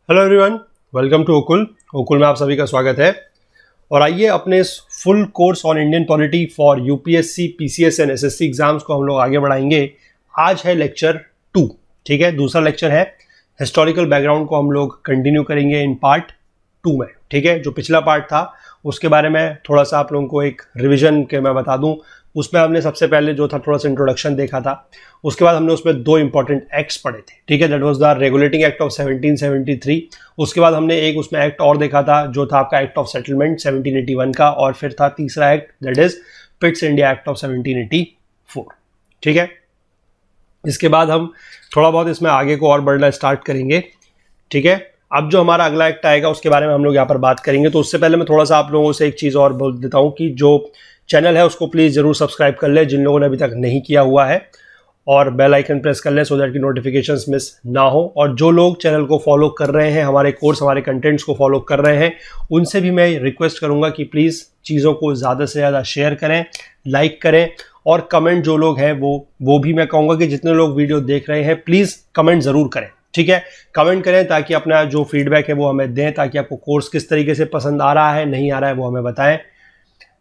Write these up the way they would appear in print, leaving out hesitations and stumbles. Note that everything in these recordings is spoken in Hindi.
हेलो एवरीवन, वेलकम टू ओकुल में आप सभी का स्वागत है। और आइए अपने इस full course on Indian polity for UPSC, PCS and SSC exams को हम लोग आगे बढ़ाएंगे। आज है लेक्चर 2, ठीक है। दूसरा लेक्चर है हिस्टोरिकल बैकग्राउंड को हम लोग कंटिन्यू करेंगे इन पार्ट 2 में, ठीक है। जो पिछला पार्ट था उसके बारे में थोड़ा सा आप लोगों को एक रिविजन के मैं बता दूं। उसमें हमने सबसे पहले जो था थोड़ा सा इंट्रोडक्शन देखा था, उसके बाद हमने उसमें 2 इंपॉर्टेंट एक्ट्स पढ़े थे, ठीक है। That was the regulating act of 1773। उसके बाद हमने एक उसमें एक्ट और देखा था जो था आपका एक्ट ऑफ सेटलमेंट 1781 का, और फिर था तीसरा act that is Pitt's India act of 1784, ठीक है। इसके बाद हम थोड़ा बहुत इसमें आगे को और बढ़ना स्टार्ट करेंगे, ठीक है। अब जो हमारा अगला एक्ट आएगा उसके बारे में हम लोग यहाँ पर बात करेंगे। तो उससे पहले मैं थोड़ा सा आप लोगों से एक चीज़ और बोल देता हूँ कि जो चैनल है उसको प्लीज़ ज़रूर सब्सक्राइब कर ले जिन लोगों ने अभी तक नहीं किया हुआ है, और बेल आइकन प्रेस कर ले सो दैट की नोटिफिकेशंस मिस ना हो। और जो लोग चैनल को फॉलो कर रहे हैं, हमारे कोर्स हमारे कंटेंट्स को फॉलो कर रहे हैं, उनसे भी मैं रिक्वेस्ट करूँगा कि प्लीज़ चीज़ों को ज़्यादा से ज़्यादा शेयर करें, लाइक करें, और कमेंट जो लोग हैं वो भी मैं कहूँगा कि जितने लोग वीडियो देख रहे हैं प्लीज़ कमेंट ज़रूर करें, ठीक है। कमेंट करें ताकि अपना जो फीडबैक है वो हमें दें, ताकि आपको कोर्स किस तरीके से पसंद आ रहा है, नहीं आ रहा है, वो हमें बताएं,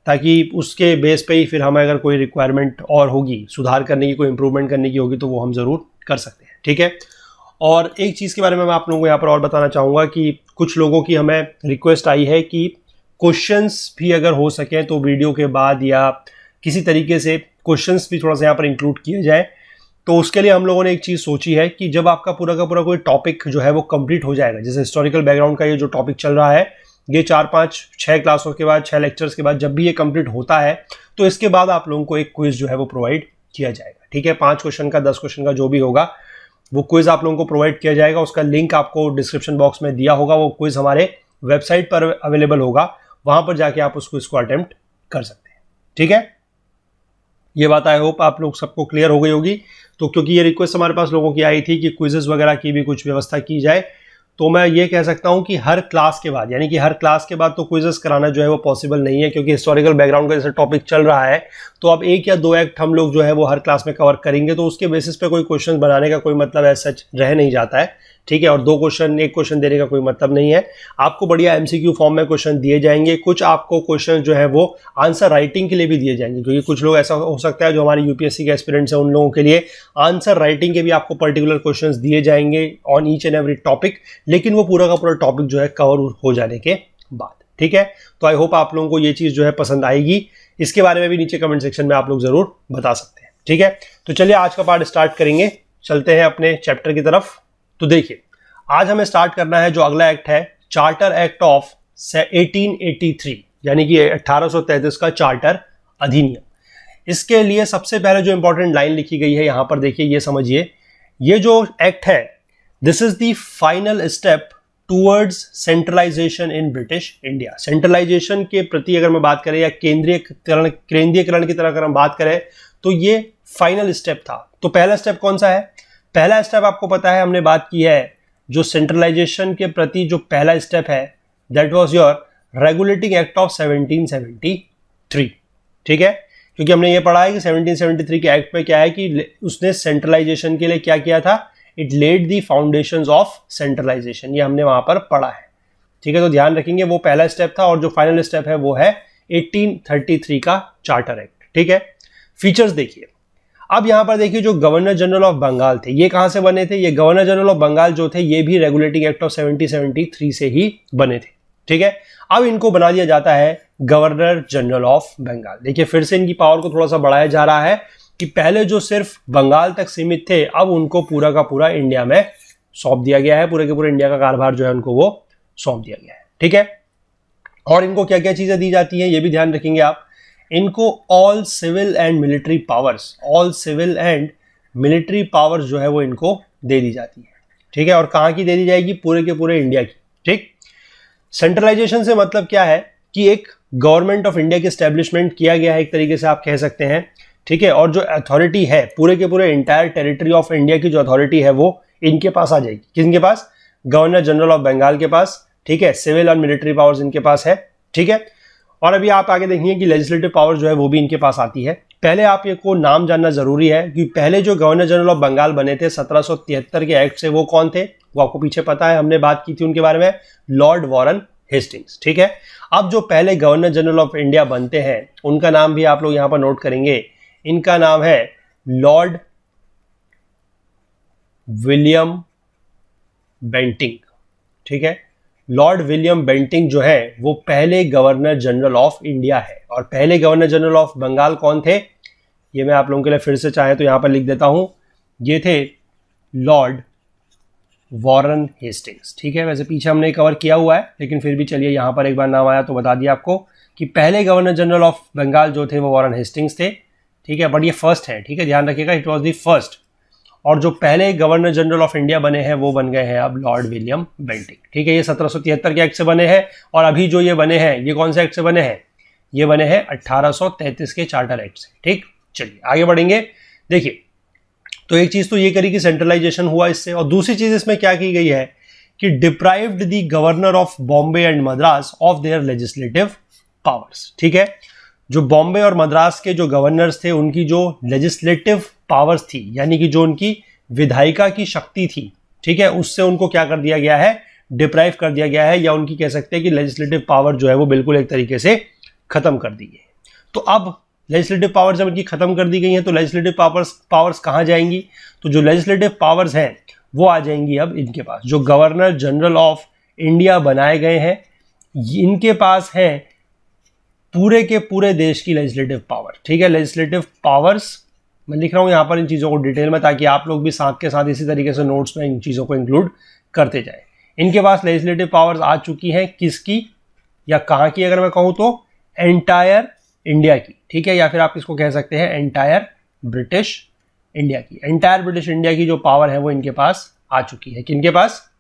ताकि उसके बेस पे ही फिर हमें अगर कोई रिक्वायरमेंट और होगी सुधार करने की, कोई इंप्रूवमेंट करने की होगी तो वो हम ज़रूर कर सकते हैं, ठीक है। और एक चीज़ के बारे में मैं आप लोगों को यहाँ पर और बताना चाहूँगा कि कुछ लोगों की हमें रिक्वेस्ट आई है कि क्वेश्चंस भी अगर हो सके तो वीडियो के बाद या किसी तरीके से क्वेश्चंस भी थोड़ा सा यहाँ पर इंक्लूड किया जाए। तो उसके लिए हम लोगों ने एक चीज़ सोची है कि जब आपका पूरा का पूरा कोई टॉपिक जो है वो कंप्लीट हो जाएगा, जैसे हिस्टोरिकल बैकग्राउंड का ये जो टॉपिक चल रहा है, ये 4-5-6 क्लासों के बाद, 6 लेक्चर्स के बाद जब भी ये कंप्लीट होता है तो इसके बाद आप लोगों को एक क्विज जो है वो प्रोवाइड किया जाएगा, ठीक है। 5 क्वेश्चन का, 10 क्वेश्चन का जो भी होगा वो क्विज आप लोगों को प्रोवाइड किया जाएगा। उसका लिंक आपको डिस्क्रिप्शन बॉक्स में दिया होगा। वो क्विज हमारे वेबसाइट पर अवेलेबल होगा, वहां पर जाके आप उस क्विज को अटेम्प्ट कर सकते हैं, ठीक है। ये बात आई होप आप लोग सबको क्लियर हो गई होगी। तो क्योंकि ये रिक्वेस्ट हमारे पास लोगों की आई थी कि क्विजेस वगैरह की भी कुछ व्यवस्था की जाए, तो मैं ये कह सकता हूं कि हर क्लास के बाद, यानी कि हर क्लास के बाद तो क्विजेस कराना जो है वो पॉसिबल नहीं है, क्योंकि हिस्टोरिकल बैकग्राउंड का जैसे टॉपिक चल रहा है तो अब 1 या 2 एक्ट हम लोग जो है वो हर क्लास में कवर करेंगे, तो उसके बेसिस पे कोई क्वेश्चन बनाने का कोई मतलब ऐसा सच रह नहीं जाता है, ठीक है। और 2 क्वेश्चन 1 क्वेश्चन देने का कोई मतलब नहीं है। आपको बढ़िया एमसीक्यू फॉर्म में क्वेश्चन दिए जाएंगे। कुछ आपको क्वेश्चन जो है वो आंसर राइटिंग के लिए भी दिए जाएंगे, क्योंकि कुछ लोग ऐसा हो सकता है जो हमारे यूपीएससी के एस्पिरेंट्स हैं, उन लोगों के लिए आंसर राइटिंग के भी आपको पर्टिकुलर क्वेश्चंस दिए जाएंगे on each and every topic, लेकिन वो पूरा का पूरा टॉपिक जो है कवर हो जाने के बाद, ठीक है। तो आई होप आप लोगों को ये चीज जो है पसंद आएगी। इसके बारे में भी नीचे कमेंट सेक्शन में आप लोग जरूर बता सकते हैं, ठीक है। तो चलिए आज का पार्ट स्टार्ट करेंगे, चलते हैं अपने चैप्टर की तरफ। तो देखिए, आज हमें स्टार्ट करना है जो अगला एक्ट है, चार्टर एक्ट ऑफ 1883, यानी कि 1833 का चार्टर अधिनियम। इसके लिए सबसे पहले जो इंपॉर्टेंट लाइन लिखी गई है यहां पर देखिए, ये समझिए, ये जो एक्ट है, this is the final step towards centralisation in British India. Centralisation के प्रति अगर मैं बात करें या केंद्रीयकरण की तरह अगर हम बात करें तो ये फाइनल स्टेप था। तो पहला स्टेप कौन सा है? पहला स्टेप आपको पता है, हमने बात की है जो सेंट्रलाइजेशन के प्रति जो पहला स्टेप है, that was your regulating act of 1773, ठीक है। क्योंकि हमने ये पढ़ा है कि 1773 के एक्ट में क्या है कि उसने सेंट्रलाइजेशन के लिए क्या किया था, it led the foundations of centralisation, ये हमने वहां पर पढ़ा है, ठीक है। तो ध्यान रखेंगे वो पहला स्टेप था, और जो फाइनल स्टेप है वो है 1833 का चार्टर एक्ट, ठीक है। फीचर्स देखिए, अब यहां पर देखिए जो गवर्नर जनरल ऑफ बंगाल थे, ये कहां से बने थे? ये गवर्नर जनरल ऑफ बंगाल जो थे ये भी रेगुलेटिंग एक्ट ऑफ 1773 से ही बने थे, ठीक है। अब इनको बना दिया जाता है गवर्नर जनरल ऑफ बंगाल। देखिए फिर से इनकी पावर को थोड़ा सा बढ़ाया जा रहा है कि पहले जो सिर्फ बंगाल तक सीमित थे, अब उनको पूरा का पूरा इंडिया में सौंप दिया गया है, पूरे के पूरे इंडिया का कारभार जो है उनको वो सौंप दिया गया है, ठीक है। और इनको क्या क्या चीजें दी जाती हैं ये भी ध्यान रखेंगे आप। इनको all civil and military powers, all civil and military powers जो है वो इनको दे दी जाती है, ठीक है। और कहां की दे दी जाएगी? पूरे के पूरे इंडिया की, ठीक। सेंट्रलाइजेशन से मतलब क्या है कि एक गवर्नमेंट ऑफ इंडिया की स्टैब्लिशमेंट किया गया है, एक तरीके से आप कह सकते हैं, ठीक है। और जो अथॉरिटी है पूरे के पूरे इंटायर टेरिटरी ऑफ इंडिया की जो अथॉरिटी है वो इनके पास आ जाएगी। किसके पास? गवर्नर जनरल ऑफ बंगाल के पास, ठीक है। सिविल और मिलिट्री पावर्स इनके पास है, ठीक है। और अभी आप आगे देखेंगे कि लेजिस्लेटिव पावर जो है वो भी इनके पास आती है, पहले आप ये को नाम जानना जरूरी है कि पहले जो गवर्नर जनरल ऑफ बंगाल बने थे 1773 के एक्ट से, वो कौन थे, वो आपको पीछे पता है, हमने बात की थी उनके बारे में, लॉर्ड वॉरेन हेस्टिंग्स। ठीक है, अब जो पहले गवर्नर जनरल ऑफ इंडिया बनते हैं उनका नाम भी आप लोग यहां पर नोट करेंगे, इनका नाम है लॉर्ड विलियम बेंटिंग। ठीक है, लॉर्ड विलियम बेंटिंग जो है वो पहले गवर्नर जनरल ऑफ इंडिया है। और पहले गवर्नर जनरल ऑफ बंगाल कौन थे, ये मैं आप लोगों के लिए फिर से चाहे तो यहां पर लिख देता हूं, ये थे लॉर्ड वॉरेन हेस्टिंग्स। ठीक है, वैसे पीछे हमने कवर किया हुआ है, लेकिन फिर भी चलिए यहां पर एक बार नाम आया तो बता दिया आपको कि पहले गवर्नर जनरल ऑफ बंगाल जो थे वो वॉरेन हेस्टिंग्स थे। ठीक है, बट ये फर्स्ट है, ठीक है, ध्यान रखिएगा, इट वॉज द फर्स्ट। और जो पहले गवर्नर जनरल ऑफ इंडिया बने हैं वो बन गए हैं अब लॉर्ड विलियम बेंटिंग। ठीक है, ये 1773 के एक्ट से बने हैं, और अभी जो ये बने हैं ये कौन से एक्ट से बने हैं, ये बने हैं 1833 के चार्टर एक्ट से। ठीक, चलिए आगे बढ़ेंगे। देखिए, तो एक चीज तो ये करी कि सेंट्रलाइजेशन हुआ इससे, और दूसरी चीज इसमें क्या की गई है कि deprived the governor of Bombay and Madras of their legislative powers. ठीक है, जो बॉम्बे और मद्रास के जो गवर्नर्स थे उनकी जो लेजिस्लेटिव पावर्स थी, यानी कि जो उनकी विधायिका की शक्ति थी, ठीक है, उससे उनको क्या कर दिया गया है, डिप्राइव कर दिया गया है, या उनकी कह सकते हैं कि लेजिस्लेटिव पावर जो है वो बिल्कुल एक तरीके से खत्म कर दी है। तो अब लेजिस्लेटिव पावर जब इनकी खत्म कर दी गई है तो लेजिस्लेटिव पावर्स कहाँ जाएंगी, तो जो लेजिस्लेटिव पावर्स हैं वो आ जाएंगी अब इनके पास। जो गवर्नर जनरल ऑफ इंडिया बनाए गए हैं इनके पास है पूरे के पूरे देश की लेजिस्लेटिव पावर। ठीक है, लेजिस्लेटिव पावर्स मैं लिख रहा हूं यहां पर इन चीजों को डिटेल में, ताकि आप लोग भी साथ के साथ इसी तरीके से नोट्स में इन चीजों को इंक्लूड करते जाए। इनके पास लेजिस्लेटिव पावर्स आ चुकी हैं, किसकी या कहां की, अगर मैं कहूं तो एंटायर इंडिया की। ठीक है, या फिर आप इसको कह सकते हैं एंटायर ब्रिटिश इंडिया की। एंटायर ब्रिटिश इंडिया की जो पावर है वो इनके पास आ चुकी है। किनके पास,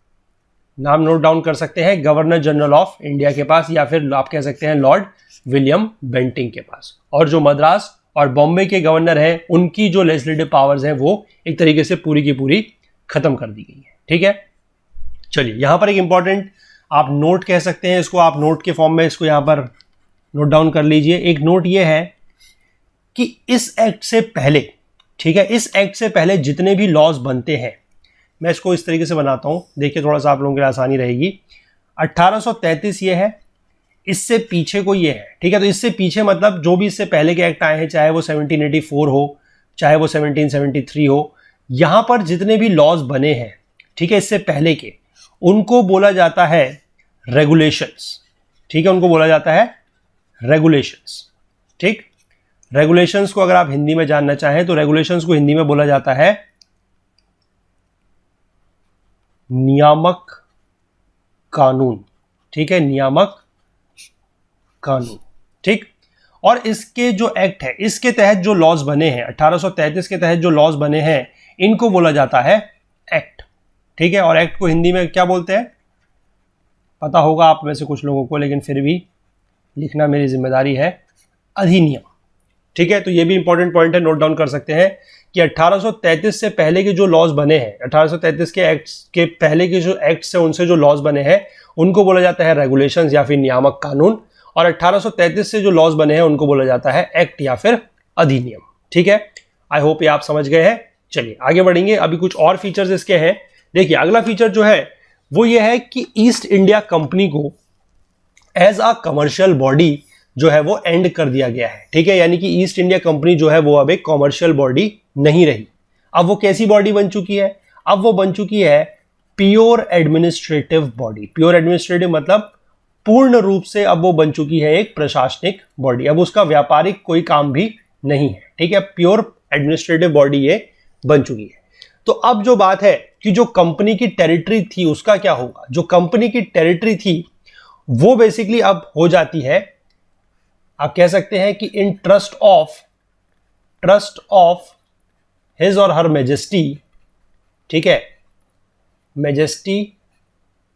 नाम नोट डाउन कर सकते हैं, गवर्नर जनरल ऑफ इंडिया के पास, या फिर आप कह सकते हैं लॉर्ड विलियम बेंटिंग के पास। और जो मद्रास और बॉम्बे के गवर्नर हैं उनकी जो लेजिस्लेटिव पावर्स हैं वो एक तरीके से पूरी की पूरी खत्म कर दी गई है। ठीक है, चलिए यहां पर एक इंपॉर्टेंट आप नोट कह सकते हैं इसको, आप नोट के फॉर्म में इसको यहां पर नोट डाउन कर लीजिए। एक नोट ये है कि इस एक्ट से पहले, ठीक है, इस एक्ट से पहले जितने भी लॉज बनते हैं, मैं इसको इस तरीके से बनाता हूं, देखिए थोड़ा सा आप लोगों के लिए आसानी रहेगी। 1833 ये है, इससे पीछे को ये है। ठीक है, तो इससे पीछे मतलब जो भी इससे पहले के एक्ट आए हैं, चाहे वो 1784 हो, चाहे वो 1773 हो, यहां पर जितने भी लॉज बने हैं, ठीक है, इससे पहले के, उनको बोला जाता है रेगुलेशंस। ठीक है, उनको बोला जाता है रेगुलेशंस। ठीक, रेगुलेशंस को अगर आप हिंदी में जानना चाहें तो रेगुलेशंस को हिंदी में बोला जाता है नियामक कानून। ठीक है, नियामक कानून। ठीक, और इसके जो एक्ट है, इसके तहत जो लॉज बने हैं, 1833 के तहत जो लॉज बने हैं, इनको बोला जाता है एक्ट। ठीक है, और एक्ट को हिंदी में क्या बोलते हैं पता होगा आप में से कुछ लोगों को, लेकिन फिर भी लिखना मेरी जिम्मेदारी है, अधिनियम। ठीक है, तो ये भी इंपॉर्टेंट पॉइंट है, नोट डाउन कर सकते हैं कि 1833 से पहले के जो लॉज बने हैं, 1833 के एक्ट के पहले के जो एक्ट्स हैं उनसे जो लॉज बने हैं उनको बोला जाता है रेगुलेशंस या फिर नियामक कानून, और 1833 से जो लॉज बने हैं उनको बोला जाता है एक्ट या फिर अधिनियम। ठीक है, आई होप ये आप समझ गए हैं। चलिए आगे बढ़ेंगे, अभी कुछ और फीचर्स इसके हैं। देखिए अगला फीचर जो है वो ये है कि ईस्ट इंडिया कंपनी को एज अ कमर्शियल बॉडी जो है वो एंड कर दिया गया है। ठीक है, यानी कि ईस्ट इंडिया कंपनी जो है वो अब एक कॉमर्शियल बॉडी नहीं रही। अब वो कैसी बॉडी बन चुकी है, अब वो बन चुकी है pure administrative body. Pure administrative मतलब पूर्ण रूप से अब वो बन चुकी है एक प्रशासनिक बॉडी, अब उसका व्यापारिक कोई काम भी नहीं है। ठीक है, प्योर एडमिनिस्ट्रेटिव बॉडी ये बन चुकी है। तो अब जो बात है कि जो कंपनी की टेरिटरी थी उसका क्या होगा, जो कंपनी की टेरिटरी थी वो बेसिकली अब हो जाती है, आप कह सकते हैं कि इन ट्रस्ट ऑफ हिज और हर मैजेस्टी। ठीक है, मैजेस्टी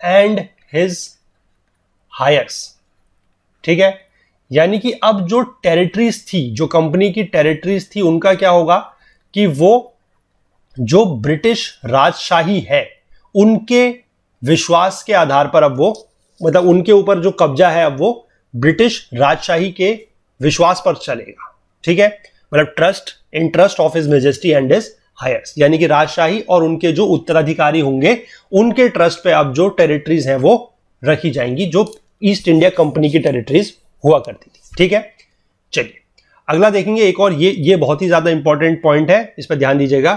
एंड हिज हायर्स। ठीक है, यानी कि अब जो टेरिटरीज थी, जो कंपनी की टेरिटरीज थी, उनका क्या होगा कि वो जो ब्रिटिश राजशाही है उनके विश्वास के आधार पर अब वो, मतलब उनके ऊपर जो कब्जा है अब वो ब्रिटिश राजशाही के विश्वास पर चलेगा। ठीक है, मतलब trust in trust of his majesty and his heirs, यानी कि राजशाही और उनके जो उत्तराधिकारी होंगे उनके ट्रस्ट पे अब जो टेरिटरीज हैं वो रखी जाएंगी, जो ईस्ट इंडिया कंपनी की टेरिटरीज हुआ करती थी। ठीक है, चलिए अगला देखेंगे एक और, ये बहुत ही ज्यादा इंपॉर्टेंट पॉइंट है, इस पर ध्यान दीजिएगा।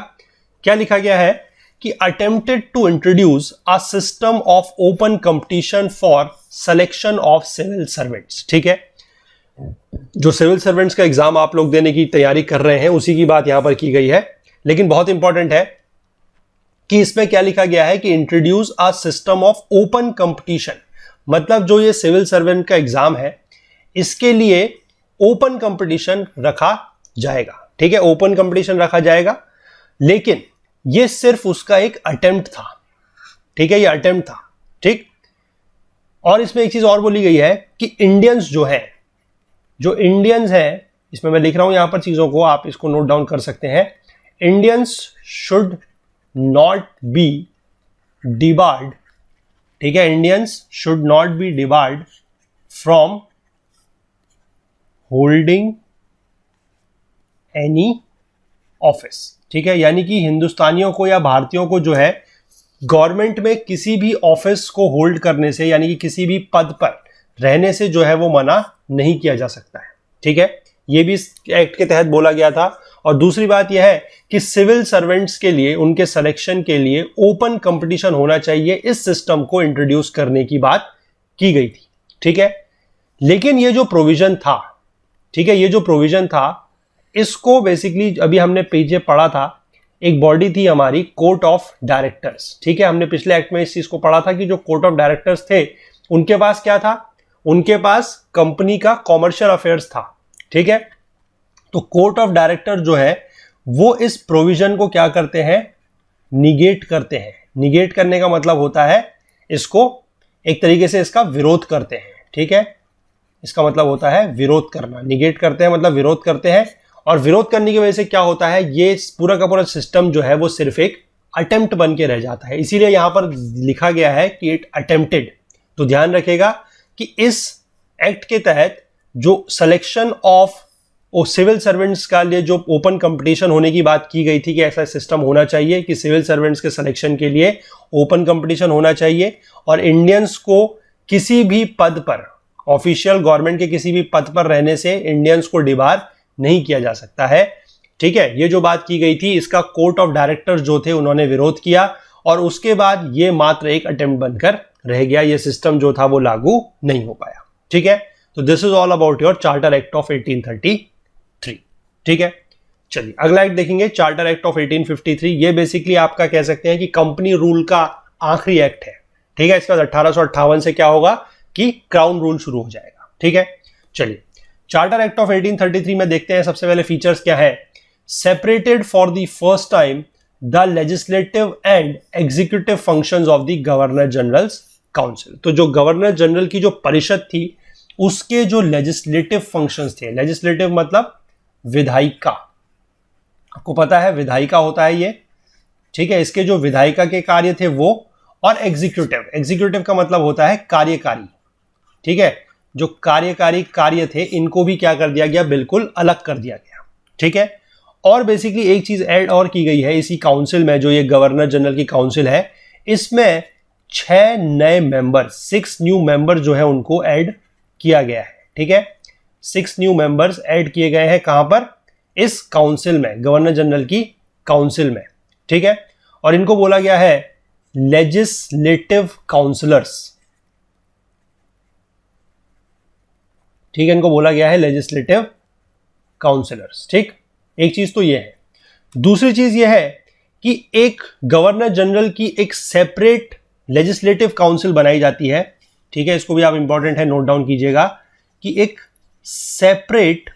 क्या लिखा गया है कि attempted to introduce a system of open competition for selection of civil servants. ठीक है, जो सिविल सर्वेंट्स का एग्जाम आप लोग देने की तैयारी कर रहे हैं उसी की बात यहां पर की गई है, लेकिन बहुत इंपॉर्टेंट है कि इसमें क्या लिखा गया है कि introduce a system of open competition, मतलब जो ये सिविल सर्वेंट का एग्जाम है इसके लिए ओपन कंपटीशन रखा जाएगा। ठीक है, ओपन कंपटीशन रखा जाएगा, लेकिन ये सिर्फ उसका एक अटेम्प्ट था। ठीक है, ये अटेम्प्ट था। ठीक, और इसमें एक चीज और बोली गई है कि इंडियंस जो इंडियंस हैं, इसमें मैं लिख रहा हूं यहां पर चीजों को, आप इसको नोट डाउन कर सकते हैं। Indians should not be debarred, ठीक है, Indians should not be debarred from holding any office. ठीक है, यानी कि हिंदुस्तानियों को या भारतीयों को जो है गवर्नमेंट में किसी भी ऑफिस को होल्ड करने से, यानी कि किसी भी पद पर रहने से जो है वो मना नहीं किया जा सकता है। ठीक है, ये भी इस एक्ट के तहत बोला गया था। और दूसरी बात यह है कि सिविल सर्वेंट्स के लिए, उनके सिलेक्शन के लिए ओपन कंपटीशन होना चाहिए, इस सिस्टम को इंट्रोड्यूस करने की बात की गई थी। ठीक है, लेकिन ये जो प्रोविजन था, ठीक है, ये जो प्रोविजन था इसको बेसिकली अभी हमने पीछे पढ़ा था, एक बॉडी थी हमारी कोर्ट ऑफ डायरेक्टर्स। ठीक है, हमने पिछले एक्ट में इस चीज को पढ़ा था कि जो कोर्ट ऑफ डायरेक्टर्स थे उनके पास क्या था, उनके पास कंपनी का कॉमर्शियल अफेयर्स था। ठीक है, तो कोर्ट ऑफ डायरेक्टर जो है वो इस प्रोविजन को क्या करते हैं, निगेट करते हैं। निगेट करने का मतलब होता है इसको एक तरीके से इसका विरोध करते हैं। ठीक है, इसका मतलब होता है विरोध करना। निगेट करते हैं मतलब विरोध करते हैं, और विरोध करने की वजह से क्या होता है, ये पूरा का पूरा सिस्टम जो है वो सिर्फ एक अटेम्प्ट बन के रह जाता है। इसीलिए यहां पर लिखा गया है कि इट अटेम्प्टेड। तो ध्यान रखेगा कि इस एक्ट के तहत जो सिलेक्शन ऑफ सिविल सर्वेंट्स का लिए जो ओपन कंपटीशन होने की बात की गई थी कि ऐसा सिस्टम होना चाहिए कि सिविल सर्वेंट्स के सिलेक्शन के लिए ओपन कंपटीशन होना चाहिए, और इंडियंस को किसी भी पद पर, ऑफिशियल गवर्नमेंट के किसी भी पद पर रहने से इंडियंस को डिबार नहीं किया जा सकता है। ठीक है, ये जो बात की गई थी इसका कोर्ट ऑफ डायरेक्टर्स जो थे उन्होंने विरोध किया, और उसके बाद ये मात्र एक अटेम्प्ट बनकर रह गया, ये सिस्टम जो था वो लागू नहीं हो पाया। ठीक है, तो this is all about your charter act of 1833। ठीक है, चलिए अगला एक्ट देखेंगे, चार्टर एक्ट ऑफ 1853। ये बेसिकली आपका कह सकते हैं कि कंपनी रूल का आखिरी एक्ट है। ठीक है, इसके बाद 1858 से क्या होगा कि क्राउन रूल शुरू हो जाएगा। ठीक है, चलिए चार्टर एक्ट ऑफ 1833 में देखते हैं सबसे पहले फीचर्स क्या है। Separated for the first time the legislative and executive functions of the governor generals council. तो जो गवर्नर जनरल की जो परिषद थी उसके जो लेजिस्लेटिव फंक्शंस थे, लेजिस्लेटिव मतलब विधायिका, आपको पता है विधायिका होता है ये। ठीक है, इसके जो विधायिका के कार्य थे वो, और एग्जीक्यूटिव, एग्जीक्यूटिव का मतलब होता है कार्यकारी। ठीक है, जो कार्यकारी कार्य थे इनको भी क्या कर दिया गया, बिल्कुल अलग कर दिया गया। ठीक है, और बेसिकली एक चीज ऐड और की गई है इसी काउंसिल में, जो ये गवर्नर जनरल की काउंसिल है, इसमें 6 नए मेंबर, 6 न्यू मेंबर जो है उनको ऐड किया गया है। ठीक है, 6 न्यू मेंबर्स ऐड किए गए हैं, कहां पर, इस काउंसिल में, गवर्नर जनरल की काउंसिल में। ठीक है, और इनको बोला गया है लेजिस्लेटिव काउंसिलर्स। ठीक है, इनको बोला गया है लेजिस्लेटिव काउंसिलर्स। ठीक, एक चीज तो यह है। दूसरी चीज यह है कि एक गवर्नर जनरल की एक सेपरेट लेजिस्लेटिव काउंसिल बनाई जाती है। ठीक है, इसको भी आप इंपॉर्टेंट है, नोट डाउन कीजिएगा कि एक separate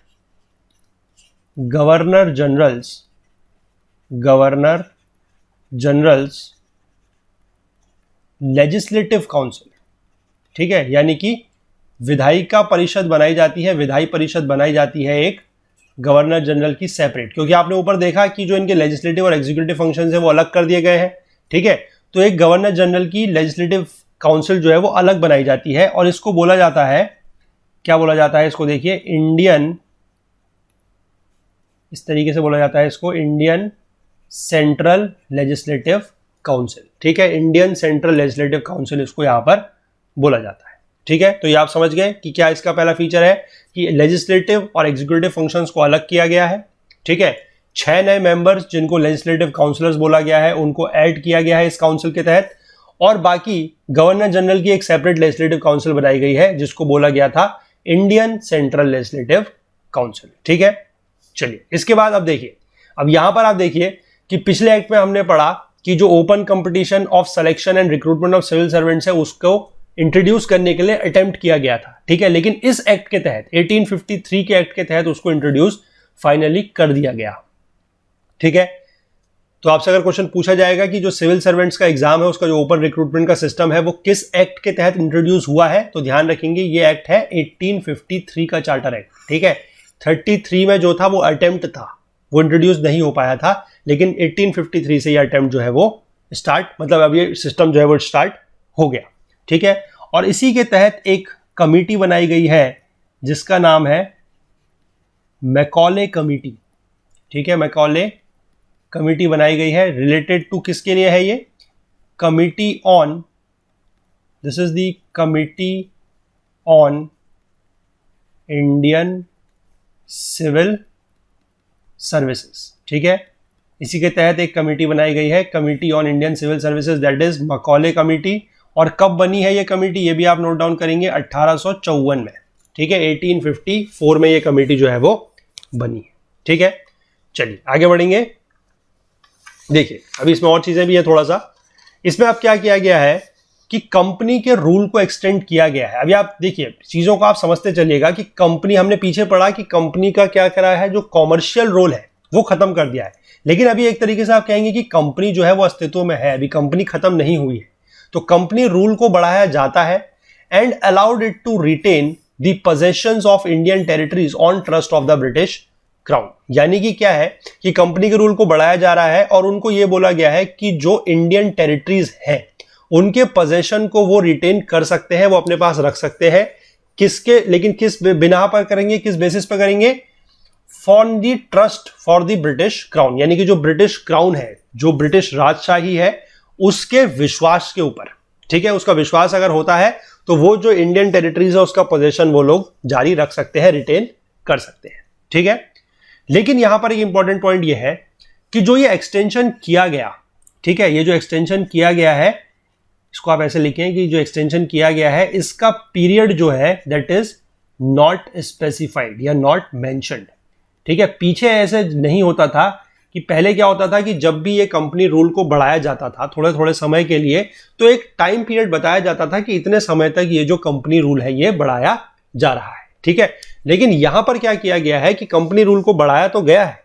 governor generals legislative council. ठीक है, यानी कि विधायिका परिषद बनाई जाती है, विधायी परिषद बनाई जाती है एक गवर्नर जनरल की सेपरेट, क्योंकि आपने ऊपर देखा कि जो इनके लेजिस्लेटिव और एग्जीक्यूटिव फंक्शंस है वो अलग कर दिए गए हैं। ठीक है, तो एक गवर्नर जनरल की लेजिस्लेटिव काउंसिल जो है वो अलग बनाई जाती है, और इसको बोला जाता है, क्या बोला जाता है इसको, देखिए, इंडियन इस तरीके से बोला जाता है इसको, इंडियन सेंट्रल लेजिस्लेटिव काउंसिल। ठीक है, इंडियन सेंट्रल लेजिस्लेटिव काउंसिल इसको यहां पर बोला जाता है। ठीक है, तो ये आप समझ गए कि क्या इसका पहला फीचर है कि लेजिस्लेटिव और एग्जीक्यूटिव फंक्शंस को अलग किया गया है। ठीक है, 6 नए मेंबर्स जिनको लेजिस्लेटिव काउंसिलर्स बोला गया है उनको ऐड किया गया है इस काउंसिल के तहत, और बाकी गवर्नर जनरल की एक सेपरेट लेजिस्लेटिव काउंसिल बनाई गई है जिसको बोला गया था इंडियन सेंट्रल लेजिस्लेटिव काउंसिल। ठीक है, चलिए इसके बाद अब देखिए, अब यहां पर आप देखिए कि पिछले एक्ट में हमने पढ़ा कि जो open competition of selection and recruitment of civil servants है उसको इंट्रोड्यूस करने के लिए अटेम्प्ट किया गया था। ठीक है, लेकिन इस एक्ट के तहत 1853 के एक्ट के तहत उसको इंट्रोड्यूस फाइनली कर दिया गया। ठीक है, तो आपसे अगर क्वेश्चन पूछा जाएगा कि जो सिविल सर्वेंट्स का एग्जाम है उसका जो ओपन रिक्रूटमेंट का सिस्टम है वो किस एक्ट के तहत इंट्रोड्यूस हुआ है, तो ध्यान रखेंगे ये एक्ट है 1853 का चार्टर एक्ट। ठीक है, 33 में जो था वो अटेम्प्ट था, वो इंट्रोड्यूस नहीं हो पाया था, लेकिन 1853 से ये अटेम्प्ट जो है वो स्टार्ट, मतलब अब ये सिस्टम जो है वो स्टार्ट हो गया। ठीक है, और इसी के तहत एक कमेटी बनाई गई है जिसका नाम है मैकॉले कमेटी। ठीक है, मैकॉले कमेटी बनाई गई है, रिलेटेड टू किसके लिए है ये, committee on, this is the committee on Indian civil services. ठीक है, इसी के तहत एक कमेटी बनाई गई है, committee on Indian civil services, that is Macaulay committee. और कब बनी है ये कमेटी, ये भी आप नोट डाउन करेंगे, 1854 में। ठीक है, 1854 में ये कमेटी जो है वो बनी है। ठीक है, चलिए आगे बढ़ेंगे। देखिए अभी इसमें और चीजें भी है थोड़ा सा, इसमें अब क्या किया गया है कि कंपनी के रूल को एक्सटेंड किया गया है। अभी आप देखिए चीजों को आप समझते चलिएगा कि कंपनी, हमने पीछे पढ़ा कि कंपनी का क्या करा है, जो कॉमर्शियल रोल है वो खत्म कर दिया है, लेकिन अभी एक तरीके से आप कहेंगे कि कंपनी जो है वो अस्तित्व में है, अभी कंपनी खत्म नहीं हुई है। तो कंपनी रूल को बढ़ाया जाता है and allowed it to retain the possessions of Indian territories on trust of the British crown. यानी कि क्या है कि कंपनी के रूल को बढ़ाया जा रहा है और उनको यह बोला गया है कि जो इंडियन टेरिटरीज है उनके पोजेशन को वो रिटेन कर सकते हैं, वो अपने पास रख सकते हैं। किसके, लेकिन किस बिना पर करेंगे, किस बेसिस पर करेंगे, for the trust for the British crown, यानी कि जो ब्रिटिश क्राउन है, जो ब्रिटिश राजशाही है, उसके विश्वास के ऊपर। ठीक है, उसका विश्वास अगर होता है तो वो जो इंडियन टेरिटरीज है उसका पोजीशन वो लोग जारी रख सकते हैं, रिटेन कर सकते हैं। ठीक है, लेकिन यहां पर एक इंपॉर्टेंट पॉइंट ये है कि जो ये एक्सटेंशन किया गया, ठीक है, ये जो एक्सटेंशन किया गया है, इसको आप ऐसे लिखें कि जो एक्सटेंशन किया गया है इसका पीरियड जो है दैट इज नॉट स्पेसिफाइड या नॉट मेंशन्ड। ठीक है, पीछे ऐसे नहीं होता था कि पहले क्या होता था कि जब भी ये कंपनी रूल को बढ़ाया जाता था थोड़े थोड़े समय के लिए, तो एक टाइम पीरियड बताया जाता था कि इतने समय तक ये जो कंपनी रूल है ये बढ़ाया जा रहा है। ठीक है, लेकिन यहां पर क्या किया गया है कि कंपनी रूल को बढ़ाया तो गया है,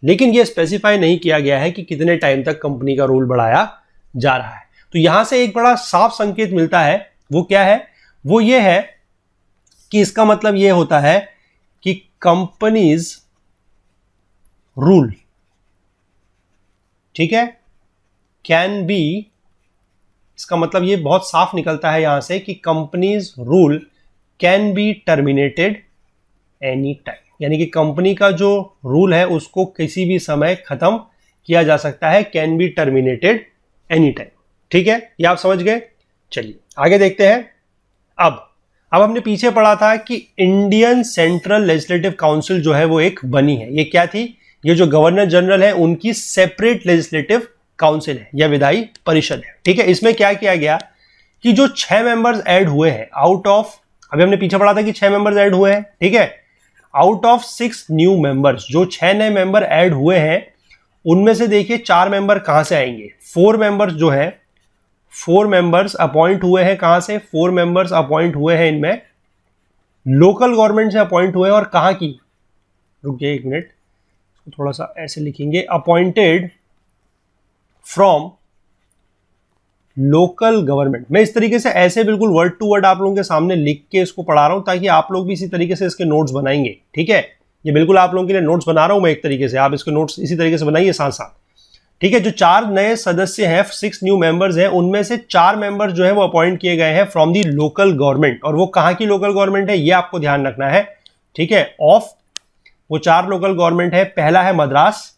लेकिन ये स्पेसिफाई नहीं किया गया है कि कितने टाइम तक कंपनी का रूल बढ़ाया जा रहा है। तो यहां से एक बड़ा साफ संकेत मिलता है, वो क्या है, वो ये है कि इसका मतलब ये होता है कि कंपनीज रूल, ठीक है, कैन बी, इसका मतलब ये बहुत साफ निकलता है यहां से कि companies rule can be terminated any time, यानी कि कंपनी का जो रूल है उसको किसी भी समय खत्म किया जा सकता है, can be terminated any time. ठीक है, ये आप समझ गए। चलिए आगे देखते हैं। अब हमने पीछे पढ़ा था कि इंडियन सेंट्रल लेजिस्लेटिव काउंसिल जो है वो एक बनी है। ये क्या थी, ये जो गवर्नर जनरल है उनकी सेपरेट लेजिस्लेटिव काउंसिल है या विधायी परिषद है। ठीक है, इसमें क्या किया गया कि जो 6 मेंबर्स ऐड हुए हैं आउट ऑफ, अभी हमने पीछे पढ़ा था कि 6 मेंबर्स ऐड हुए हैं, ठीक है, आउट ऑफ 6 न्यू मेंबर्स, जो 6 नए मेंबर ऐड हुए हैं उनमें से देखिए 4 मेंबर कहां से आएंगे, 4 मेंबर्स जो है, 4 मेंबर्स अपॉइंट हुए हैं कहां से, 4 मेंबर्स अपॉइंट हुए हैं इनमें लोकल गवर्नमेंट से अपॉइंट हुए हैं, और कहां की, रुकिए एक मिनट, थोड़ा सा ऐसे लिखेंगे, अपॉइंटेड फ्रॉम लोकल गवर्नमेंट। मैं इस तरीके से ऐसे बिल्कुल वर्ड टू वर्ड आप लोगों के सामने लिख के इसको पढ़ा रहा हूं ताकि आप लोग भी इसी तरीके से इसके नोट्स बनाएंगे। ठीक है, ये बिल्कुल आप लोगों के लिए नोट्स बना रहा हूं मैं एक तरीके से, आप इसके नोट्स इसी तरीके से बनाइए साथ साथ। ठीक है, जो 4 नए सदस्य हैं, 6 न्यू मेंबर्स हैं, उनमें से 4 मेंबर्स जो है वो अपॉइंट किए गए हैं फ्रॉम दी लोकल गवर्नमेंट, और वो कहां की लोकल गवर्नमेंट है ये आपको ध्यान रखना है। ठीक है, ऑफ वो 4 लोकल गवर्नमेंट है। पहला है मद्रास,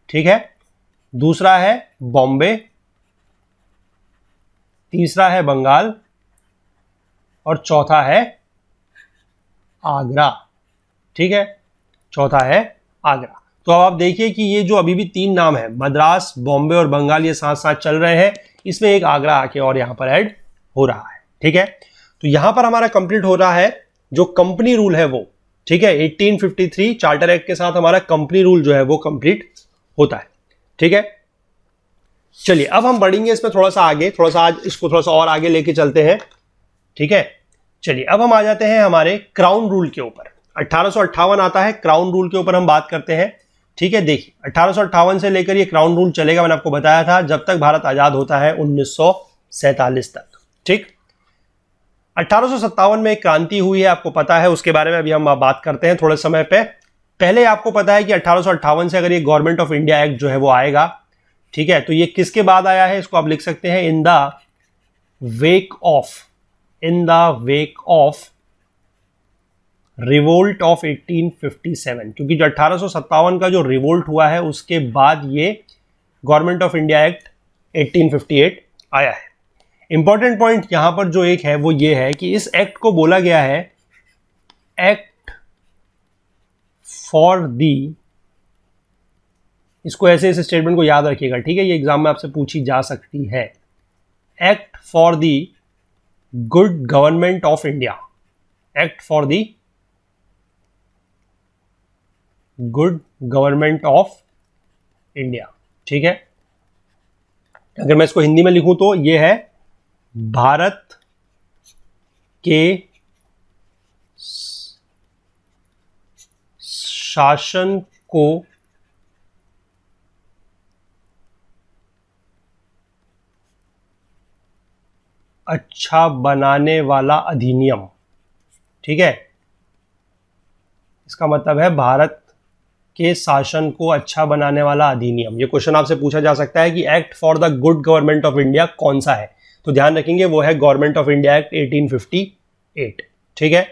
ठीक है, दूसरा है बॉम्बे, तीसरा है बंगाल और चौथा है आगरा, ठीक है, चौथा है आगरा। तो अब आप देखिए कि ये जो अभी भी 3 नाम है, मद्रास, बॉम्बे और बंगाल, ये साथ साथ चल रहे हैं, इसमें एक आगरा आके और यहां पर ऐड हो रहा है, ठीक है। तो यहां पर हमारा कंप्लीट हो रहा है जो कंपनी रूल है वो, ठीक है, 1853 चार्टर एक्ट के साथ हमारा कंपनी रूल जो है वो कंप्लीट होता है, ठीक है। चलिए अब हम बढ़ेंगे इसमें थोड़ा सा आगे, थोड़ा सा आज इसको थोड़ा सा और आगे लेके चलते हैं, ठीक है। चलिए अब हम आ जाते हैं हमारे क्राउन रूल के ऊपर। 1858 आता है, क्राउन रूल के ऊपर हम बात करते हैं, ठीक है। देखिए 1858 से लेकर ये क्राउन रूल चलेगा, मैंने आपको बताया था, जब तक भारत आजाद होता है 1947 तक, ठीक। 1857 में एक क्रांति हुई है, आपको पता है, उसके बारे में अभी हम बात करते हैं थोड़े समय पे। पहले आपको पता है कि 1858 से अगर ये गवर्नमेंट ऑफ इंडिया एक्ट जो है वो आएगा, ठीक है, तो ये किसके बाद आया है, इसको आप लिख सकते हैं in the wake of revolt of 1857, क्योंकि जो 1857 का जो रिवोल्ट हुआ है उसके बाद ये गवर्नमेंट ऑफ इंडिया एक्ट 1858 आया है। इंपॉर्टेंट पॉइंट यहां पर जो एक है वो ये है कि इस एक्ट को बोला गया है एक्ट फॉर दी, इसको ऐसे इस स्टेटमेंट को याद रखिएगा, ठीक है, ये एग्जाम में आपसे पूछी जा सकती है। Act for the good government of India, act for the good government of India, ठीक है। अगर मैं इसको हिंदी में लिखूं तो ये है भारत के शासन को अच्छा बनाने वाला अधिनियम, ठीक है। इसका मतलब है भारत के शासन को अच्छा बनाने वाला अधिनियम। ये क्वेश्चन आपसे पूछा जा सकता है कि act for the good government of India कौन सा है, तो ध्यान रखेंगे वो है गवर्नमेंट ऑफ इंडिया एक्ट 1858, ठीक है।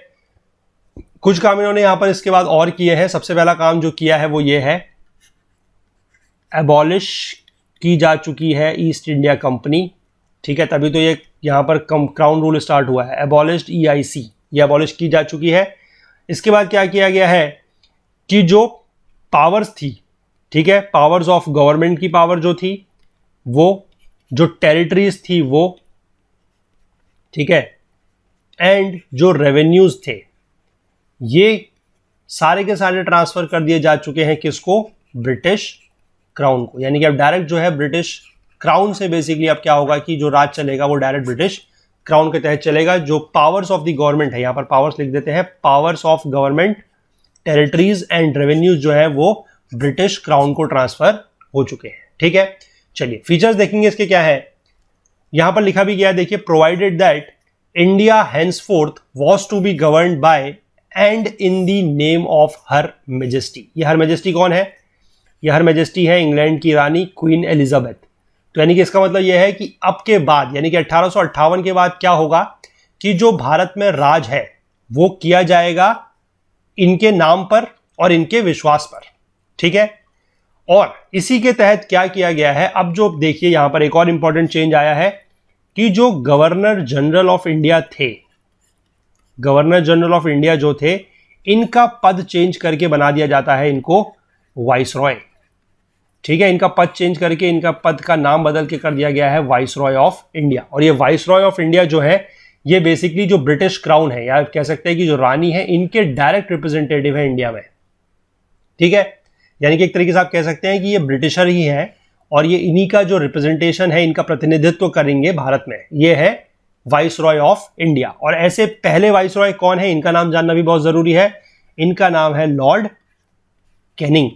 कुछ काम इन्होंने यहां पर इसके बाद और किए हैं। सबसे पहला काम जो किया है वो ये है, एबॉलिश की जा चुकी है ईस्ट इंडिया कंपनी, ठीक है, तभी तो ये यहां पर क्राउन रूल स्टार्ट हुआ है। एबॉलिश्ड EIC, ये एबॉलिश की जा चुकी है। इसके बाद क्या किया गया है कि जो पावर्स थी, ठीक है, पावर्स ऑफ गवर्नमेंट की पावर जो थी वो, जो टेरिटरीज थी वो, ठीक है, एंड जो रेवेन्यूज थे ये सारे के सारे ट्रांसफर कर दिए जा चुके हैं किसको, ब्रिटिश क्राउन को। यानी कि अब डायरेक्ट जो है ब्रिटिश क्राउन से बेसिकली अब क्या होगा कि जो राज चलेगा वो डायरेक्ट ब्रिटिश क्राउन के तहत चलेगा। जो पावर्स ऑफ द गवर्नमेंट है, यहां पर पावर्स लिख देते हैं, powers of government, territories and revenues जो है वो ब्रिटिश क्राउन को ट्रांसफर हो चुके हैं, ठीक है। चलिए फीचर्स देखेंगे इसके क्या है। यहां पर लिखा भी गया, देखिए, provided that India henceforth was to be governed by and in the name of her majesty। ये हर मेजेस्टी कौन है, ये हर मेजेस्टी है इंग्लैंड की रानी क्वीन एलिजाबेथ। तो यानी कि इसका मतलब यह है कि अब के बाद, यानी कि 1858 के बाद क्या होगा कि जो भारत में राज है वो किया जाएगा इनके नाम पर और इनके विश्वास पर, ठीक है। और इसी के तहत क्या किया गया है, अब जो देखिए यहां पर एक और इंपॉर्टेंट चेंज आया है कि जो गवर्नर जनरल ऑफ इंडिया थे, गवर्नर जनरल ऑफ इंडिया जो थे, इनका पद चेंज करके बना दिया जाता है इनको वाइसरॉय, ठीक है। इनका पद चेंज करके इनका पद का नाम बदल के कर दिया गया है वाइसरॉय ऑफ इंडिया। और ये वाइसरॉय ऑफ इंडिया जो है ये बेसिकली जो ब्रिटिश क्राउन है, या कह सकते हैं कि जो रानी है, इनके डायरेक्ट रिप्रेजेंटेटिव है इंडिया में, ठीक है। यानी कि एक तरीके से आप कह सकते हैं कि ये ब्रिटिशर ही है और ये इन्हीं का जो रिप्रेजेंटेशन है, इनका प्रतिनिधित्व करेंगे भारत में, ये है वाइसरॉय ऑफ इंडिया। और ऐसे पहले वाइसरॉय कौन है, इनका नाम जानना भी बहुत जरूरी है। इनका नाम है लॉर्ड कैनिंग,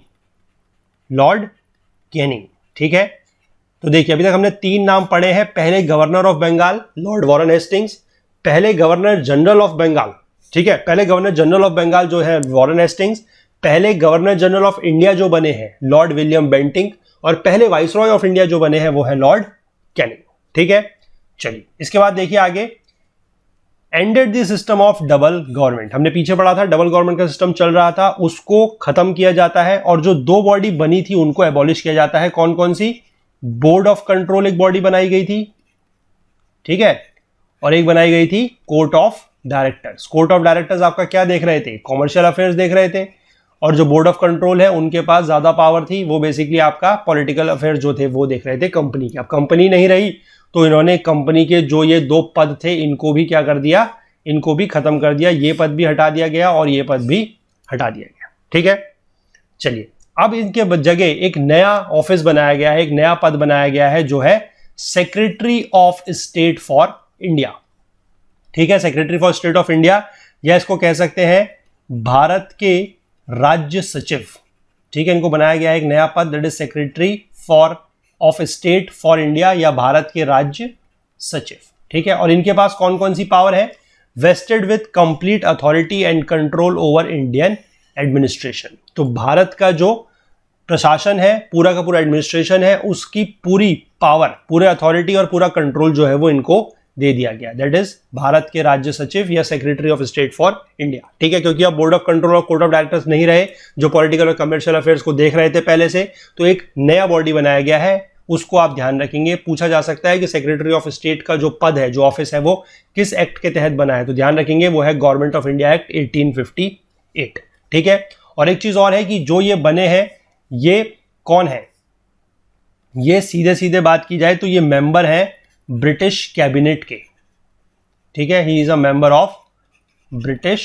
लॉर्ड कैनिंग, ठीक है। तो देखिए अभी तक हमने 3 नाम पढ़े हैं। पहले governor of Bengal lord Warren Hastings, पहले गवर्नर जनरल ऑफ बंगाल, ठीक है, पहले गवर्नर जनरल ऑफ बंगाल जो है वॉरेन हेस्टिंग्स, पहले गवर्नर जनरल ऑफ इंडिया जो बने हैं लॉर्ड विलियम बेंटिंग, और पहले वाइसरॉय ऑफ इंडिया जो बने हैं वो है लॉर्ड कैनिंग, ठीक है। चलिए इसके बाद देखिए आगे, ended the system of double government, हमने पीछे पढ़ा था डबल गवर्नमेंट का सिस्टम चल रहा था, उसको खत्म किया जाता है और जो दो बॉडी बनी थी उनको एबॉलिश किया जाता है। कौन कौन सी? बोर्ड ऑफ कंट्रोल एक बॉडी बनाई गई थी, ठीक है, और एक बनाई गई थी court of directors. Court of directors आपका क्या देख रहे थे? कॉमर्शियल अफेयर्स देख रहे थे, और जो बोर्ड ऑफ कंट्रोल है उनके पास ज्यादा पावर थी, वो बेसिकली आपका पॉलिटिकल अफेयर्स जो थे वो देख रहे थे कंपनी की। अब कंपनी नहीं रही तो इन्होंने कंपनी के जो ये दो पद थे इनको भी क्या कर दिया? इनको भी खत्म कर दिया। ये पद भी हटा दिया गया और ये पद भी हटा दिया गया, ठीक है। चलिए, अब इनके जगह एक नया ऑफिस बनाया गया है, एक नया पद बनाया गया है जो है secretary of state for India, ठीक है। Secretary for state of India, या इसको कह सकते हैं भारत के राज्य सचिव, ठीक है। इनको बनाया गया है एक नया पद, that is secretary for of state for India या भारत के राज्य सचिव, ठीक है। और इनके पास कौन कौन सी पावर है? Vested with complete authority and control over Indian administration. तो भारत का जो प्रशासन है, पूरा का पूरा एडमिनिस्ट्रेशन है, उसकी पूरी पावर, पूरे अथॉरिटी और पूरा कंट्रोल जो है वो इनको दे दिया गया, दैट इज भारत के राज्य सचिव या secretary of state for India, ठीक है। क्योंकि अब बोर्ड ऑफ कंट्रोल और कोर्ट ऑफ डायरेक्टर्स नहीं रहे जो पॉलिटिकल और कमर्शियल अफेयर्स को देख रहे थे पहले से, तो एक नया बॉडी बनाया गया है, उसको आप ध्यान रखेंगे। पूछा जा सकता है कि सेक्रेटरी ऑफ स्टेट का जो पद है, जो ऑफिस है, वो किस एक्ट के तहत बना है, तो ध्यान रखेंगे वो है गवर्नमेंट ऑफ इंडिया एक्ट 1858, ठीक है। और एक चीज और है कि जो ये बने हैं ये कौन है? ये सीधे सीधे बात की जाए तो ये मेंबर है ब्रिटिश कैबिनेट के, ठीक है। He is a member of British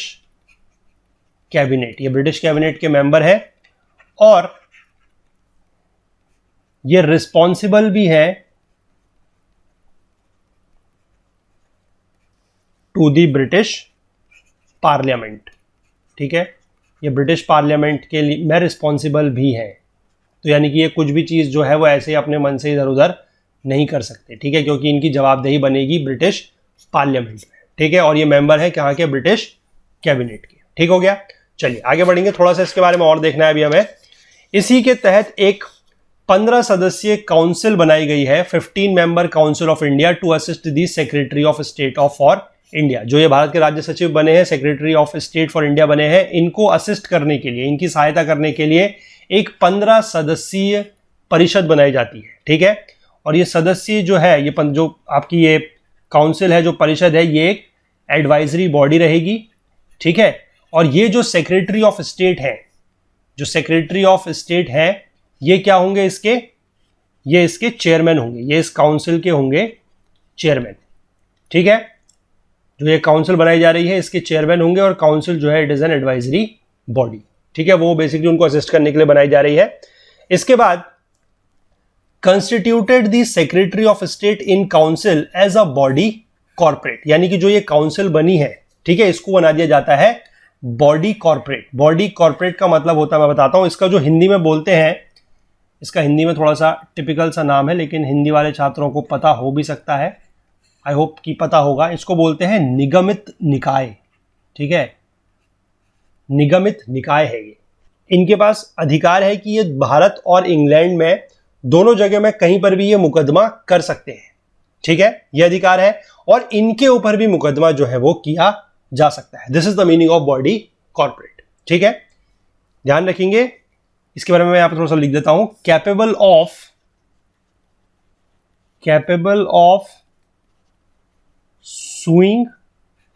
cabinet, ये ब्रिटिश कैबिनेट के मेंबर है और ये रिस्पॉन्सिबल भी है टू द ब्रिटिश पार्लियामेंट, ठीक है। ये ब्रिटिश पार्लियामेंट के लिए में रिस्पॉन्सिबल भी है, तो यानी कि ये कुछ भी चीज जो है वो ऐसे ही अपने मन से इधर उधर नहीं कर सकते, ठीक है, क्योंकि इनकी जवाबदेही बनेगी ब्रिटिश पार्लियामेंट में, ठीक है। और ये मेंबर है कहाँ के? ब्रिटिश कैबिनेट के, ठीक हो गया। चलिए आगे बढ़ेंगे, थोड़ा सा इसके बारे में और देखना है अभी हमें। इसी के तहत एक 15 सदस्यीय काउंसिल बनाई गई है, 15 member council of India to assist the secretary of state of for India. जो ये भारत के राज्य सचिव बने हैं, secretary of state for India बने हैं, इनको असिस्ट करने के लिए, इनकी सहायता करने के लिए एक 15 सदस्यीय परिषद बनाई जाती है, ठीक है। और ये सदस्य जो है, ये जो आपकी ये काउंसिल है, जो परिषद है, ये एक एडवाइजरी बॉडी रहेगी, ठीक है। और ये जो सेक्रेटरी ऑफ स्टेट है, जो सेक्रेटरी ऑफ स्टेट है, ये क्या होंगे? ये इसके चेयरमैन होंगे, ये इस काउंसिल के होंगे चेयरमैन, ठीक है। जो ये काउंसिल बनाई जा रही है इसके चेयरमैन होंगे, और काउंसिल जो है it is an advisory body, ठीक है। वो बेसिकली उनको असिस्ट करने के लिए बनाई जा रही है। इसके बाद constituted the secretary of state in council as a body corporate, यानी कि जो ये काउंसिल बनी है, ठीक है, इसको बना दिया जाता है बॉडी कॉर्पोरेट। बॉडी कॉर्पोरेट का मतलब होता है, मैं बताता हूं, इसका जो हिंदी में बोलते हैं, इसका हिंदी में थोड़ा सा टिपिकल सा नाम है, लेकिन हिंदी वाले छात्रों को पता हो भी सकता है, आई होप कि पता होगा। इसको बोलते हैं निगमित निकाय, ठीक है, निगमित निकाय है ये। इनके पास अधिकार है कि ये भारत और इंग्लैंड में दोनों जगह में कहीं पर भी ये मुकदमा कर सकते हैं, ठीक है, ये अधिकार है, और इनके ऊपर भी मुकदमा जो है वो किया जा सकता है। This is the meaning of body corporate, ठीक है, ध्यान रखेंगे। इसके बारे में मैं यहां पर थोड़ा सा लिख देता हूं, capable of sewing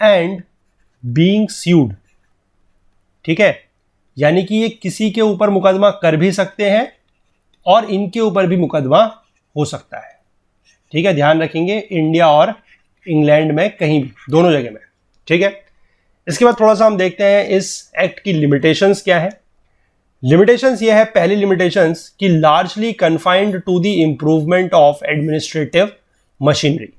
and being sued, ठीक है, यानी कि ये किसी के ऊपर मुकदमा कर भी सकते हैं और इनके ऊपर भी मुकदमा हो सकता है, ठीक है, ध्यान रखेंगे, इंडिया और इंग्लैंड में कहीं भी, दोनों जगह में, ठीक है। इसके बाद थोड़ा सा हम देखते हैं इस एक्ट की लिमिटेशंस क्या है। लिमिटेशंस ये है, पहली लिमिटेशंस कि largely confined to the improvement of administrative machinery.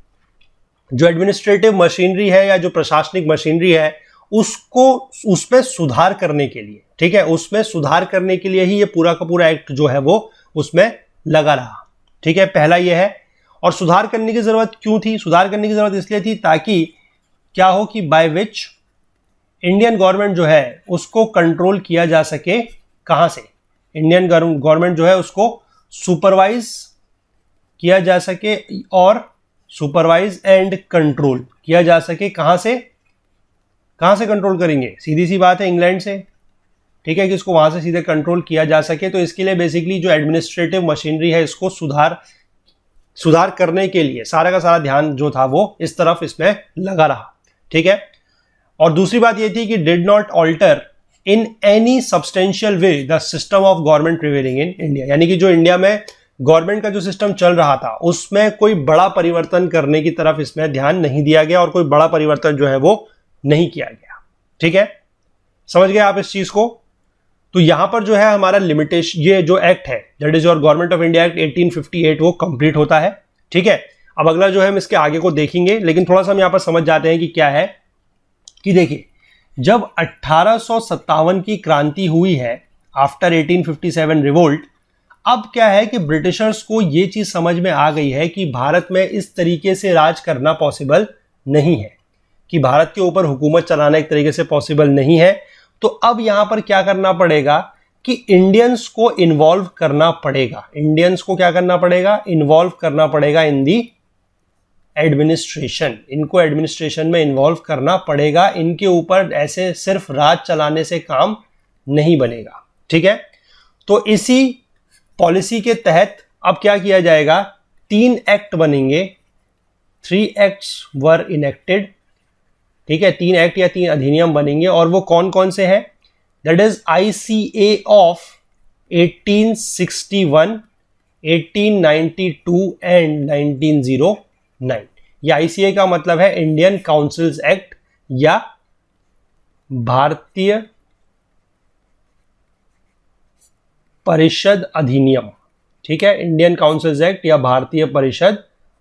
जो एडमिनिस्ट्रेटिव मशीनरी है या जो प्रशासनिक मशीनरी है उसको, उसमें सुधार करने के लिए, ठीक है, उसमें सुधार करने के लिए ही ये पूरा का पूरा एक्ट जो है वो उसमें लगा रहा, ठीक है, पहला ये है। और सुधार करने की जरूरत क्यों थी? सुधार करने की जरूरत इसलिए थी ताकि क्या हो कि बाय विच इंडियन गवर्नमेंट जो है उसको कंट्रोल किया जा सके, कहां से? इंडियन गवर्नमेंट जो है उसको सुपरवाइज किया जा सके और सुपरवाइज एंड कंट्रोल किया जा सके, कहां से? कहां से कंट्रोल करेंगे? सीधी सी बात है, इंग्लैंड से। ठीक है, कि इसको वहां से सीधे कंट्रोल किया जा सके। तो इसके लिए बेसिकली जो एडमिनिस्ट्रेटिव मशीनरी है इसको सुधार करने के लिए सारा का सारा ध्यान जो था वो इस तरफ इसमें लगा रहा। ठीक है, और दूसरी बात ये थी कि did not alter in any substantial way the system of government prevailing in India, यानी कि जो इंडिया में गवर्नमेंट का जो सिस्टम चल रहा था उसमें कोई बड़ा परिवर्तन करने की तरफ इसमें ध्यान नहीं दिया गया और कोई बड़ा परिवर्तन जो है वो नहीं किया गया। ठीक है, समझ गए आप इस चीज को? तो यहां पर जो है हमारा लिमिटेशन, ये जो एक्ट है that is your government of India act 1858 वो कंप्लीट होता है। ठीक है, अब अगला जो है हम इसके आगे को देखेंगे, लेकिन थोड़ा सा हम यहां पर समझ जाते हैं कि क्या है। कि देखिए, जब 1857 की क्रांति हुई है आफ्टर 1857 रिवोल्ट, अब क्या है कि ब्रिटिशर्स को यह चीज समझ में आ गई है कि भारत में इस तरीके से राज करना पॉसिबल नहीं है, कि भारत के ऊपर हुकूमत चलाना एक तरीके से पॉसिबल नहीं है। तो अब यहां पर क्या करना पड़ेगा कि इंडियंस को इन्वॉल्व करना पड़ेगा। इंडियंस को क्या करना पड़ेगा? इन्वॉल्व करना पड़ेगा इन दी एडमिनिस्ट्रेशन। इनको एडमिनिस्ट्रेशन में इन्वॉल्व करना पड़ेगा। इनके ऊपर ऐसे सिर्फ राज चलाने से काम नहीं बनेगा। ठीक है, तो इसी पॉलिसी के तहत अब क्या किया जाएगा? 3 एक्ट बनेंगे। 3 एक्ट्स वर इनेक्टेड। ठीक है, 3 एक्ट या 3 अधिनियम बनेंगे, और वो कौन कौन से हैं? That is ICA of 1861, 1892 and 1909। ये ICA का मतलब है इंडियन काउंसिल्स एक्ट या भारतीय परिषद अधिनियम। ठीक है, इंडियन काउंसिल्स एक्ट या भारतीय परिषद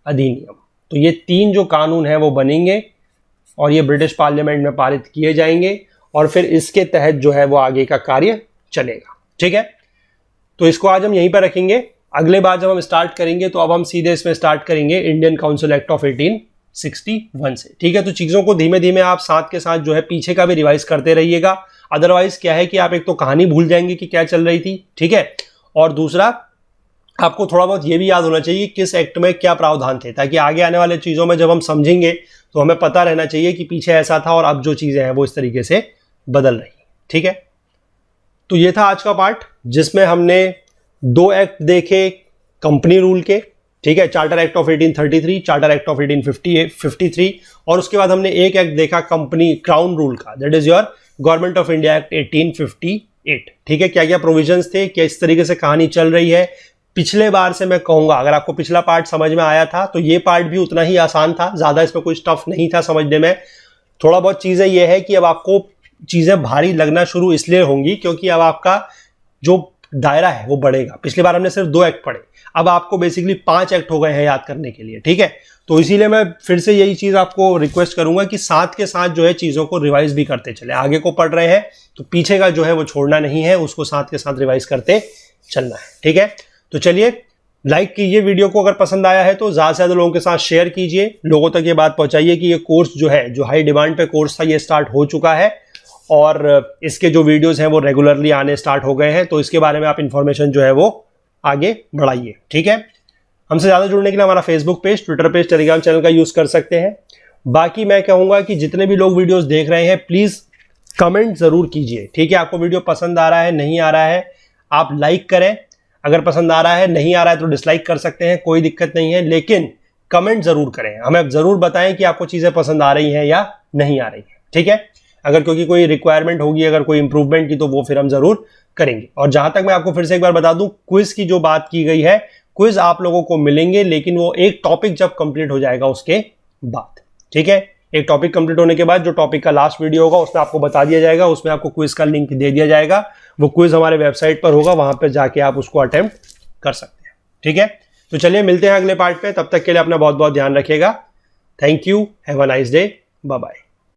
अधिनियम। तो ये 3 जो कानून है वो बनेंगे और ये ब्रिटिश पार्लियामेंट में पारित किए जाएंगे, और फिर इसके तहत जो है वो आगे का कार्य चलेगा। ठीक है, तो इसको आज हम यहीं पर रखेंगे। अगले बार जब हम स्टार्ट करेंगे तो अब हम सीधे इसमें स्टार्ट करेंगे इंडियन काउंसिल एक्ट ऑफ 1861 से। ठीक है, तो चीजों को धीमे धीमे आप साथ के साथ जो है पीछे का भी रिवाइज करते रहिएगा। अदरवाइज क्या है कि आप एक तो कहानी भूल जाएंगे कि क्या चल रही थी। ठीक है, और दूसरा आपको थोड़ा बहुत ये भी याद होना चाहिए किस एक्ट में क्या प्रावधान थे, ताकि आगे आने वाले चीजों में जब हम समझेंगे तो हमें पता रहना चाहिए कि पीछे ऐसा था और अब जो चीजें हैं वो इस तरीके से बदल रही। ठीक है, तो ये था आज का पार्ट जिसमें हमने 2 एक्ट देखे कंपनी रूल के। ठीक है, charter act of 1833, charter act of 1853, और उसके बाद हमने एक एक्ट देखा कंपनी क्राउन रूल का, that is your government of India act 1858। ठीक है, क्या क्या प्रोविजंस थे, क्या इस तरीके से कहानी चल रही है। पिछले बार से मैं कहूंगा अगर आपको पिछला पार्ट समझ में आया था तो ये पार्ट भी उतना ही आसान था, ज्यादा इसमें कोई टफ नहीं था समझने में। थोड़ा बहुत चीजें ये है कि अब आपको चीजें भारी लगना शुरू इसलिए होंगी क्योंकि अब आपका जो दायरा है वो बढ़ेगा। पिछली बार हमने सिर्फ 2 एक्ट पढ़े, अब आपको बेसिकली 5 एक्ट हो गए हैं याद करने के लिए। ठीक है, तो इसीलिए मैं फिर से यही चीज आपको रिक्वेस्ट करूंगा कि साथ के साथ जो है चीजों को रिवाइज भी करते चले। आगे को पढ़ रहे हैं तो पीछे का जो है वो छोड़ना नहीं है, उसको साथ के साथ रिवाइज करते चलना है। ठीक है, तो चलिए लाइक कीजिए वीडियो को, अगर पसंद आया है तो ज्यादा से ज्यादा लोगों के साथ शेयर कीजिए, लोगों तक ये बात पहुंचाइए कि ये कोर्स जो है, जो हाई डिमांड पे कोर्स था, ये स्टार्ट हो चुका है और इसके जो वीडियोस हैं वो रेगुलरली आने स्टार्ट हो गए हैं। तो इसके बारे में आप इंफॉर्मेशन जो है वो आगे बढ़ाइए। ठीक है, हमसे ज्यादा जुड़ने के लिए हमारा Facebook page, Twitter page, Telegram channel का यूज कर सकते हैं। बाकी मैं कहूंगा कि जितने भी लोग वीडियोस देख रहे हैं प्लीज कमेंट जरूर कीजिए। ठीक है, आपको वीडियो पसंद आ रहा है, नहीं आ रहा है, आप लाइक करें। अगर पसंद आ रहा है, नहीं आ रहा है तो डिसलाइक कर सकते हैं, कोई दिक्कत नहीं है, लेकिन कमेंट जरूर करें, हमें जरूर बताएं कि आपको चीजें पसंद आ रही हैं या नहीं आ रही है। ठीक है, अगर क्योंकि कोई रिक्वायरमेंट होगी, अगर कोई इंप्रूवमेंट की, तो वो फिर हम जरूर करेंगे। और जहां तक मैं आपको फिर से एक बार बता दूं, क्विज की जो बात की गई है, क्विज आप लोगों को मिलेंगे, लेकिन वो एक टॉपिक जब कंप्लीट हो जाएगा उसके बाद। ठीक है, एक टॉपिक कंप्लीट होने के बाद जो टॉपिक का लास्ट वीडियो होगा उसमें आपको बता दिया जाएगा, उसमें आपको क्विज का लिंक दे दिया जाएगा। वो क्विज हमारे वेबसाइट पर होगा, वहां पर जाके आप उसको अटेम्प्ट कर सकते हैं। ठीक है, तो चलिए मिलते हैं अगले पार्ट पे, तब तक के लिए अपना बहुत बहुत ध्यान रखिएगा। Thank you, have a nice day, bye bye.